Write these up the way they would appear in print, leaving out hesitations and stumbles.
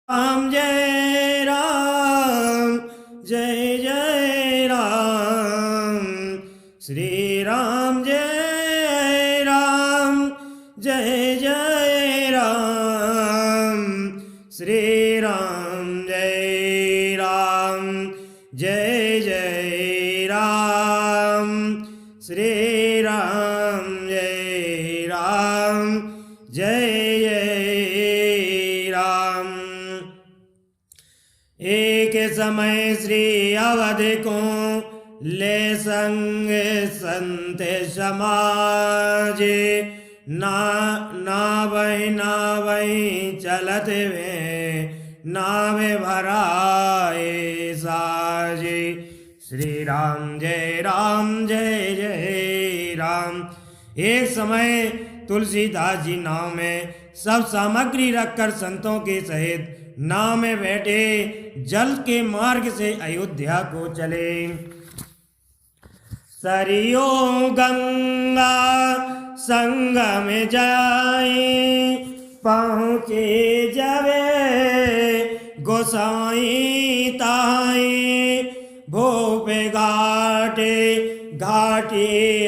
राम जय राम जय जय राम। श्री राम जय राम जय जय राम। श्री राम जय राम जय जय राम। श्री राम जय राम जय जय राम। एक समय श्री अवध को ले संग संत समाज, नावई चलत वे नावे भराए साजे। श्री राम जय जय राम। एक समय तुलसीदास जी नाव में सब सामग्री रखकर संतों के सहित नाव में बैठे जल के मार्ग से अयोध्या को चले। सरयू गंगा संगम जाए पहुँचे जबे गोसाई ताई। भोप घाटे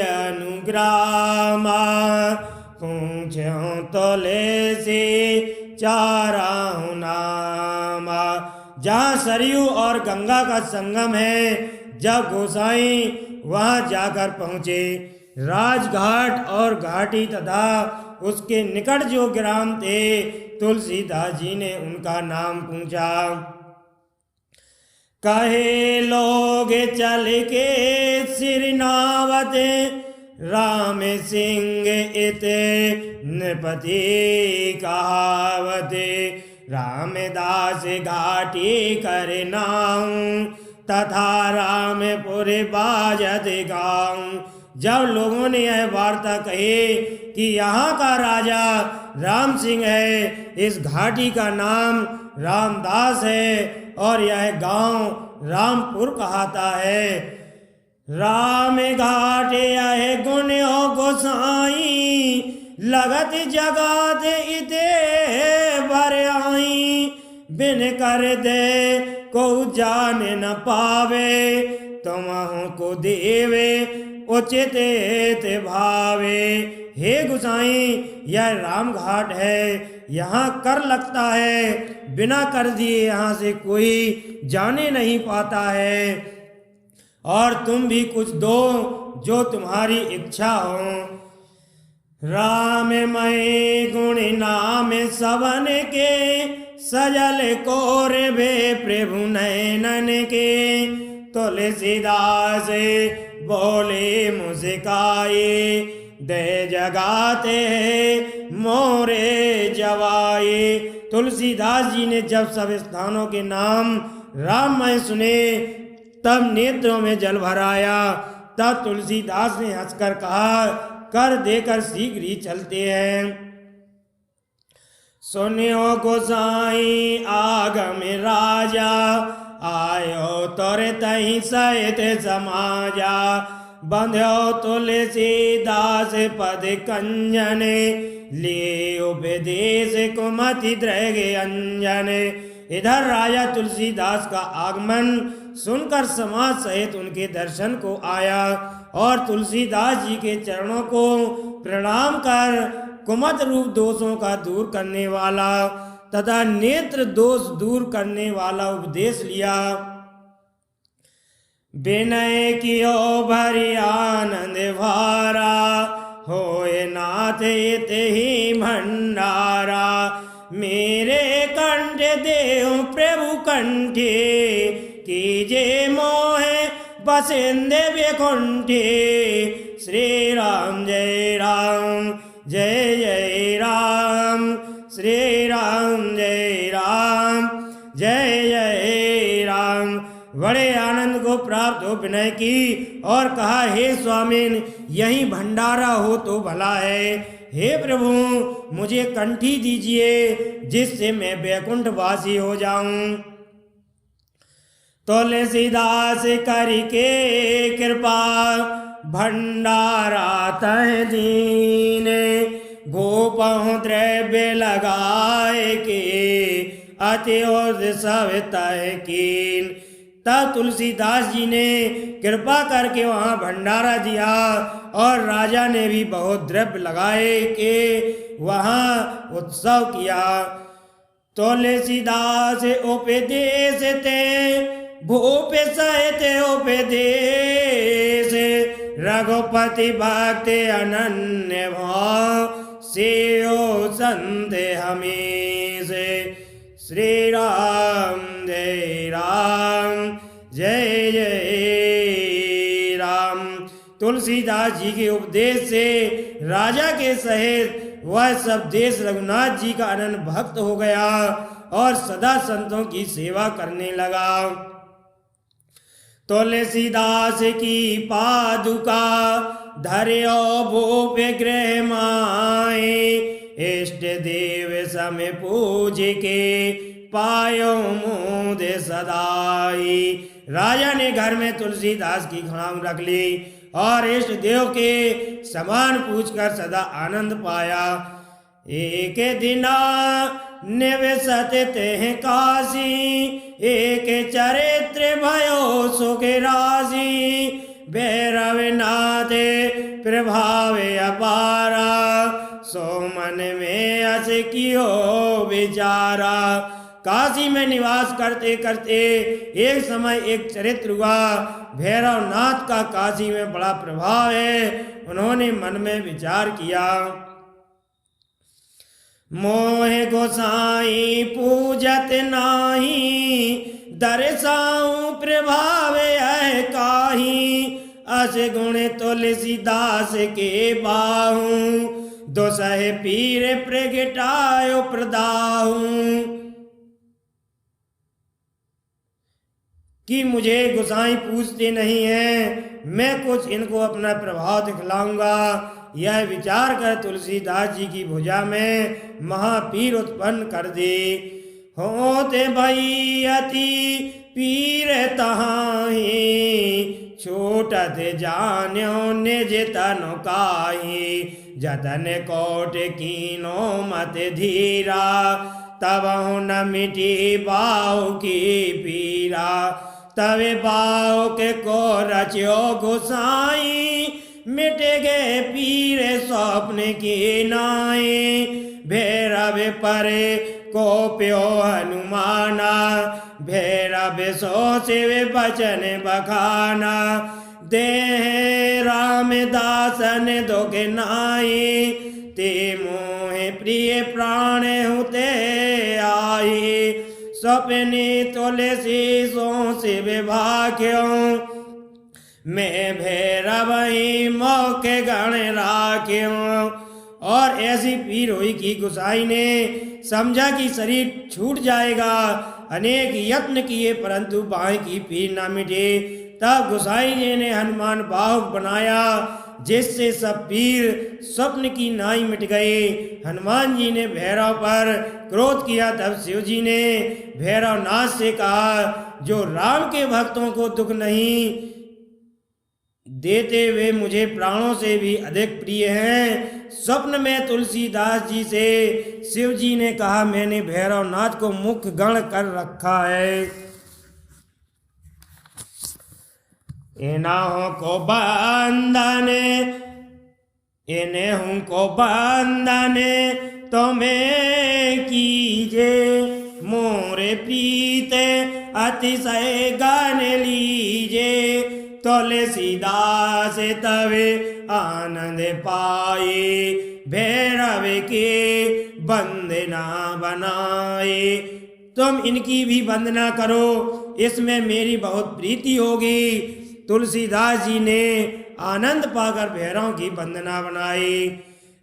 अनुग्रामा पूछो तोले से चाराऊ नामा। जहाँ सरयू और गंगा का संगम है, जब गोसाई वहाँ जाकर पहुँचे, राजघाट और घाटी तथा उसके निकट जो ग्राम थे, तुलसीदास जी ने उनका नाम पूछा। कहे लोग चल के सिरनावत राम सिंह इते नृपति कहावत। रामदास घाटी कर नाम तथा रामपुर बाजत गाँव। जब लोगों ने यह वार्ता कही कि यहाँ का राजा राम सिंह है, इस घाटी का नाम रामदास है और यह गांव रामपुर कहता है। राम घाटे आए गुण हो गोसाई, लगत जगात इते भर आई। बिन कर दे को जान न पावे, तुमहु को देवे उचित ते भावे। हे गोसाई, यह राम घाट है, यहाँ कर लगता है, बिना कर दिए यहाँ से कोई जाने नहीं पाता है। और तुम भी कुछ दो जो तुम्हारी इच्छा हो। राम मय गुण नाम सवन के, सजल कोर भे प्रभु नयनन के। तुलसीदास बोले मुस्काए, दे जगाते मोरे जवाए। तुलसीदास जी ने जब सब स्थानों के नाम राममय सुने, तब नेत्रों में जल भर आया। तब तुलसीदास ने हंसकर कहा, कर देकर शीघ्र ही चलते हैं। सुनियो गोसाई आगम राजा, आयो तोरे तही सहित समाजा। बंध्यो तुलसीदास पद कंजन, ले उपदेश कुमति द्रगे अंजन। इधर राजा तुलसीदास का आगमन सुनकर समाज सहित उनके दर्शन को आया और तुलसीदास जी के चरणों को प्रणाम कर कुमत रूप दोषों का दूर करने वाला तथा नेत्र दोष दूर करने वाला उपदेश लिया। विनय कियो भरी आनंद भारा, होए नाथ ते ही भंडारा। मेरे कंठ देव प्रभु कंठे, कीजे मोहे बसेंदे बेकुंठे। श्री राम जय राम जय जय राम। श्री राम जय राम जय जय राम। बड़े आनंद को प्राप्त हो विनय की और कहा, हे स्वामिन, यही भंडारा हो तो भला है। हे प्रभु, मुझे कंठी दीजिए जिससे मैं बैकुंठ वासी हो जाऊं। तुलसीदास करके कृपा भंडारा तह दीन। गोपहु द्रव्य लगाए के अति सविताए कीन। तब तुलसीदास जी ने कृपा करके वहाँ भंडारा दिया और राजा ने भी बहुत द्रव्य लगाए कि वहाँ उत्सव किया। तुलसीदास उपदेश ते भूप सहित उपदेश रघुपति भक्त अनन्य भाव सेओ संत हमेश। श्री राम जय राम जय जय राम। तुलसीदास जी के उपदेश से राजा के सहित वह सब देश रघुनाथ जी का अनन्य भक्त हो गया और सदा संतों की सेवा करने लगा। तुलसीदास की पादुका धर्यो भूप गृह माए इष्ट देव सम पूज के पायो मोद सदाई। राजा ने घर में तुलसीदास की खड़ाऊ रख ली और इष्ट देव के समान पूछकर सदा आनंद पाया। एक दिना निवसत तेह काशी एक चरित्र भयो सुख राशि भैरव नाथ प्रभाव अपारा सो मन में अस कियो विचारा। काशी में निवास करते करते एक समय एक चरित्र हुआ। भैरव नाथ का काशी में बड़ा प्रभाव है। उन्होंने मन में विचार किया, मोह गोसाई पूजत नाही दर्शाऊं प्रभाव है काही अस गुण तुलसीदास के बाहू दोसह पीर प्रगटायो प्रदाहू। कि मुझे गोसाई पूछते नहीं है, मैं कुछ इनको अपना प्रभाव दिखलाऊंगा। यह विचार कर तुलसीदास जी की भुजा में महापीर उत्पन्न कर दे। होते भई अति पीर तहाही छोटत जान्यो निज तनु काही जतन कोट कीनो मत धीरा तब न मिटी बाऊ की पीरा। तवे बाऊ के को रच्यो गोसाई मिट गए पीर स्वप्न की नाई भैरव परे को प्यो हनुमाना भैरव सो शिव बचन बखाना देह रामदासन दुख नाई ते मोहे प्रिय प्राण हुते आई सपने तुलसी सो शिव भाग्यो मैं भैरव ही मौके गण राख्यो। और ऐसी पीर हुई कि गोसाई ने समझा कि शरीर छूट जाएगा। अनेक यत्न किए परंतु बाएं की पीर न मिटे। तब गोसाई जी ने हनुमान बाहुक बनाया जिससे सब पीर स्वप्न की नाई मिट गए। हनुमान जी ने भैरव पर क्रोध किया। तब शिव जी ने भैरव नाथ से कहा, जो राम के भक्तों को दुख नहीं देते वे मुझे प्राणों से भी अधिक प्रिय हैं। स्वप्न में तुलसीदास जी से शिव जी ने कहा, मैंने भैरव नाथ को मुख्य गण कर रखा है। इन्हों को बंधन इन्हें को बंधन तुम्हें कीजे मोरे प्रीत अतिशय गान लीजे तुलसीदास तवे आनंद पाए भैरव के वंदना बनाए। तुम इनकी भी वंदना करो, इसमें मेरी बहुत प्रीति होगी। तुलसीदास जी ने आनंद पाकर भैरव की वंदना बनाई।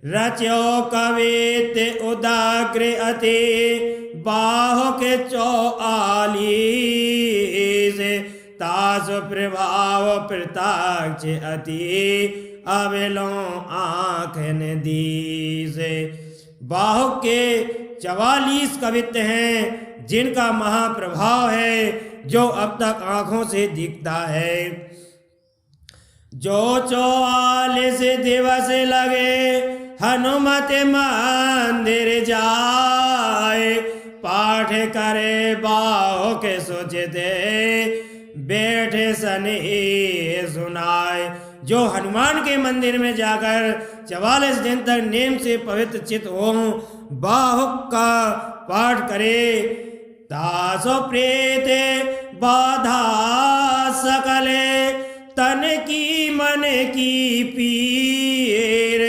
रचो कवित उदाग्र अति बाहो के चौआली से तास प्रभाव प्रताक्ष अति अवेलो आँख दी से। बाहु के 44 कवित्त हैं जिनका महाप्रभाव है जो अब तक आँखों से दिखता है। जो 44 दिवस लगे हनुमत मंदिर जाए पाठ करे बाहो के सोचते, बैठे सने सुनाए। जो हनुमान के मंदिर में जाकर 44 दिन तक नेम से पवित्र चित हो, बाहुक का पाठ करे, तासो प्रेत बाधा सकले, तन की मन की पीर,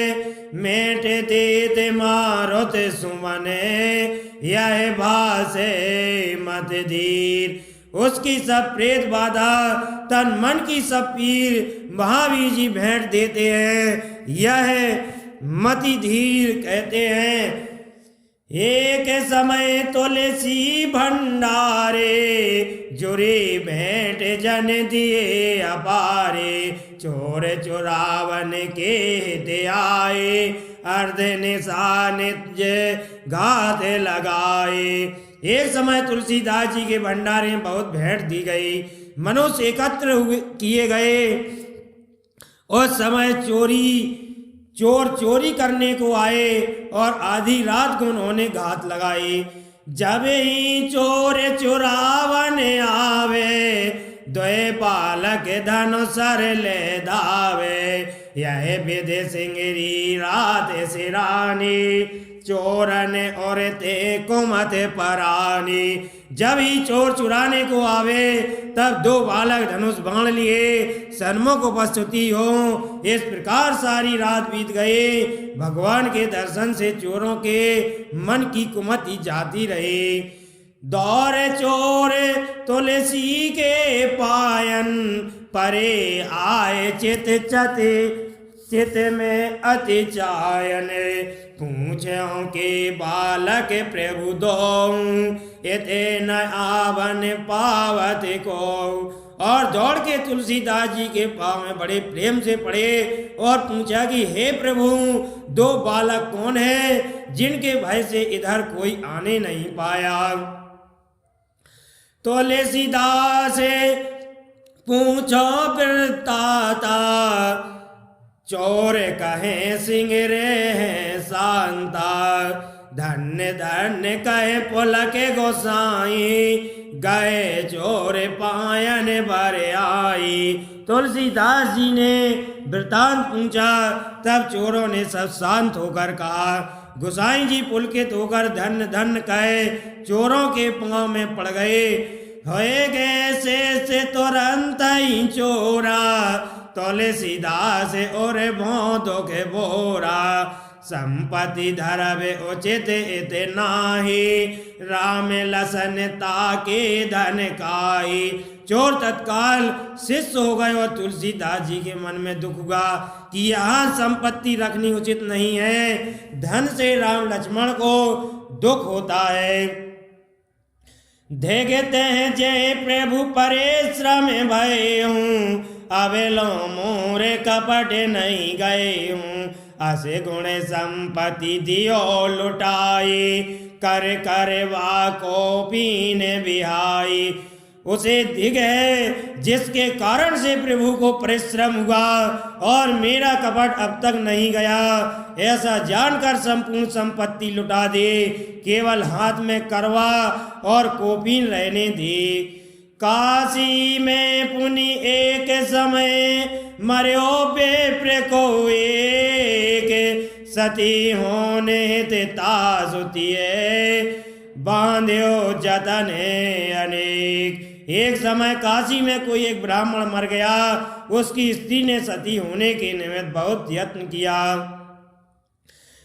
मेट देते मारुत सुमने, यह भासे मत धीर। उसकी सब प्रेत बाधा, तन मन की सब पीर महावीर जी भेंट देते हैं, यह मति धीर कहते हैं। एक समय तुलसी भंडारे, जुरे भेंट जन दिए अपारे, चोर चुरावन के हित आए, अर्ध निशान घात लगाए। एक समय तुलसीदास जी के भंडारे में बहुत भेंट दी गई, मनुष्य एकत्र किए गए। उस समय चोर चोरी करने को आए और आधी रात को उन्होंने घात लगाई। जब ही चोर चुरावन आवे, द्वय पालक धन सर ले दावे, यह विधि सिंगरी रात सिरानी, चोरन और ते कुमत परानी। जब ही चोर चुराने को आवे, तब दो बालक धनुष बाण लिए सन्मुख उपस्थिति हो। इस प्रकार सारी रात बीत गई। भगवान के दर्शन से चोरों के मन की कुमति जाती रही। दौर चोर तुलसी के पायन, परे आए चित में अति चायन, पूछो के बालक प्रभु दो, इते न आवन पावत को। और दौड़ के तुलसीदास जी के पाँव में बड़े प्रेम से पड़े और पूछा कि हे प्रभु, दो बालक कौन है जिनके भय से इधर कोई आने नहीं पाया। तुलसीदास पूछो वृत्ताता, चोर कहे सिंह रे शांता, धन्य धन्य कहे पुलक गोसाई, गए चोर पायन भर आई। तुलसीदास जी ने वृतांत पूछा, तब चोरों ने सब शांत होकर कहा। गोसाई जी पुलकित होकर धन्य धन्य कहे चोरों के पांव में पड़ गए। होए गए से तुरंत ही चोरा, तुलसीदास और भोंदो के बोरा, संपत्ति धरवे उचित इत नाही, राम लसन ताके धन काई। चोर तत्काल शिष्य हो गए और तुलसीदास जी के मन में दुख हुआ कि यहाँ संपत्ति रखनी उचित नहीं है, धन से राम लक्ष्मण को दुख होता है। देखते हैं जय प्रभु परिश्रम भय हूँ, अवेलो मोरे कपट नहीं गए हूँ, असे गुण संपत्ति दियो लुटाई, कर कर वा को पीन बिहाई। उसे दिग है जिसके कारण से प्रभु को परिश्रम हुआ और मेरा कपट अब तक नहीं गया, ऐसा जानकर संपूर्ण संपत्ति लुटा दे, केवल हाथ में करवा और कोपीन रहने दे। काशी में पुनि एक समय मर्यो बेप्र को एक, सती होने ते तासुतिए, बांध्यो जतन अनेक। एक समय काशी में कोई एक ब्राह्मण मर गया, उसकी स्त्री ने सती होने के निमित्त बहुत यत्न किया।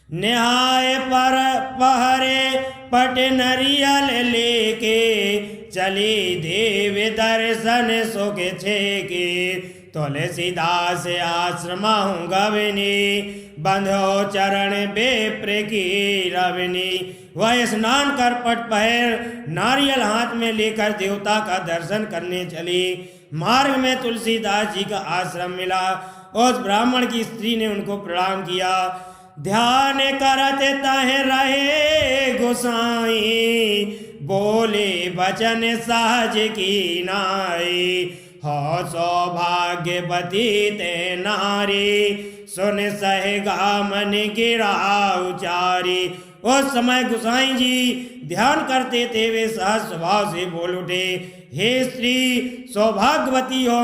न्याय पर पहरे पट नरियल लेके, चली देव दर्शन सुख छेके, तुलसीदास आश्रम गवनी, बंधो चरण बेप्र की रवनी। वह स्नान कर पट पहर नारियल हाथ में लेकर देवता का दर्शन करने चली। मार्ग में तुलसीदास जी का आश्रम मिला। उस ब्राह्मण की स्त्री ने उनको प्रणाम किया। ध्यान करते तहे रहे गोसाई, बोले वचन सहज की नाई, हो सौभाग्यवती ते नारी, सुन सहेगा मन गिरा उचारी। उस समय गोसाई जी ध्यान करते थे वे सहज स्वभाव से बोल उठे, हे स्त्री सौभाग्यवती हो।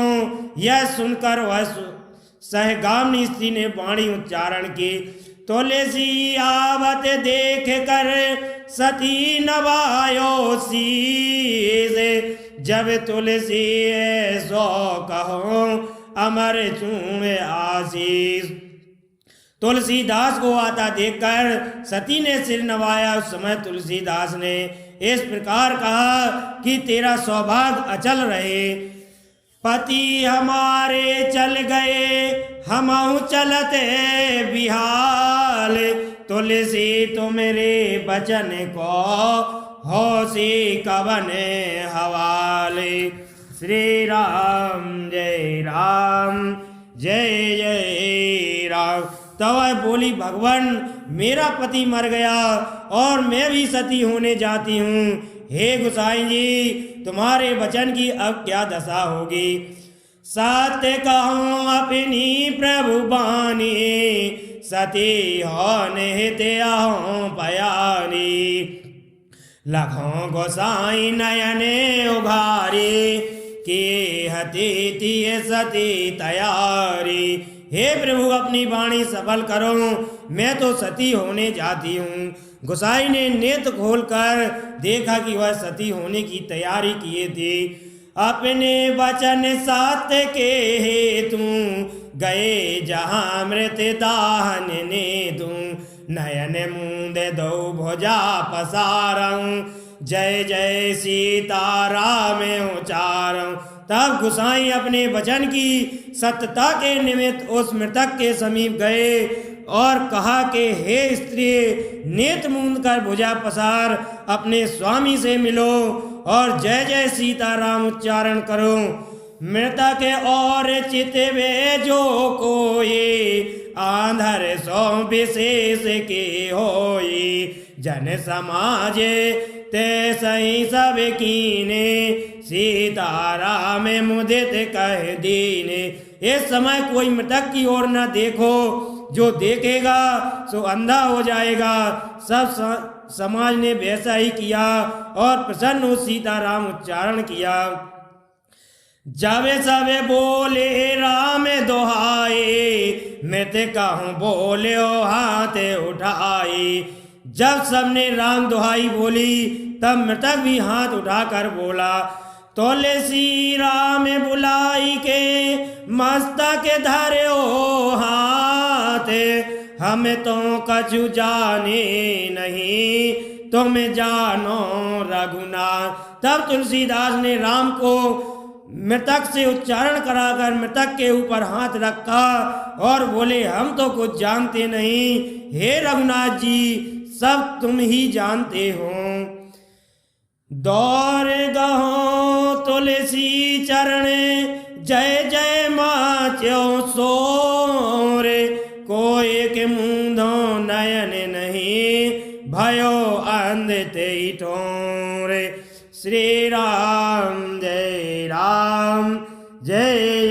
यह सुनकर वह सहगामिनी स्त्री ने वाणी उच्चारण की, तुलसी आवत देख कर सती नवायो शीस, जब तुलसी सो कहो अमर चूमे आशीष। तुलसीदास को आता देखकर सती ने सिर नवाया। उस समय तुलसीदास ने इस प्रकार कहा कि तेरा सौभाग्य अचल रहे। पति हमारे चल गए हमहु चलते बिहाल, तुलसी तुमरे बचन को होसी कवन हवाले। श्री राम जय राम जय जय राम। तब वह बोली, भगवान मेरा पति मर गया और मैं भी सती होने जाती हूँ। हे गोसाई जी तुम्हारे वचन की अब क्या दशा होगी। सत्य कहूँ अपनी प्रभु बानी, सती हो निहित अहो बयानी। लखों गोसाई नयने उघारी, की हती सती तैयारी। हे प्रभु अपनी वाणी सफल करो, मैं तो सती होने जाती हूँ। गोसाई ने नेत्र खोलकर देखा कि वह सती होने की तैयारी किए थे। अपने वचन सत्य के हेतु गए जहाँ मृत दाहन ने दूं। नयन मूंद दो भुजा पसारऊं, जय जय सीताराम उचारऊं। तब गोसाई अपने वचन की सत्यता के निमित्त उस मृतक के समीप गए और कहा कि हे स्त्री नेत्र मूंद कर भुजा पसार अपने स्वामी से मिलो और जय जय सीताराम उच्चारण करो। मृतक और चितवे जो कोई आंधर सो विशेष के होई। जन समाज ते सही सब कीने, सीताराम मुदित कह दीने। इस समय कोई मृतक की ओर न देखो, जो देखेगा सो अंधा हो जाएगा। सब समाज ने वैसा ही किया और प्रसन्न हो सीताराम उच्चारण किया। जब सब बोले राम दोहाए, मृत कहूँ बोले हाथ उठाए। जब सबने राम दोहाई बोली तब मृतक भी हाथ उठाकर बोला, तुलसी राम बुलाई के मस्तक धरो हाथ। हम तो कछु जाने नहीं तुम जानो रघुनाथ। तब तुलसीदास ने राम को मृतक से उच्चारण कराकर मृतक के ऊपर हाथ रखा और बोले, हम तो कुछ जानते नहीं, हे रघुनाथ जी सब तुम ही जानते हो। दौर गहो तुलसी चरण, जय जय माच्यो सोर। कोई के मूंदो नयन नहीं, भयो अंध ते ठोर। श्री राम जय जय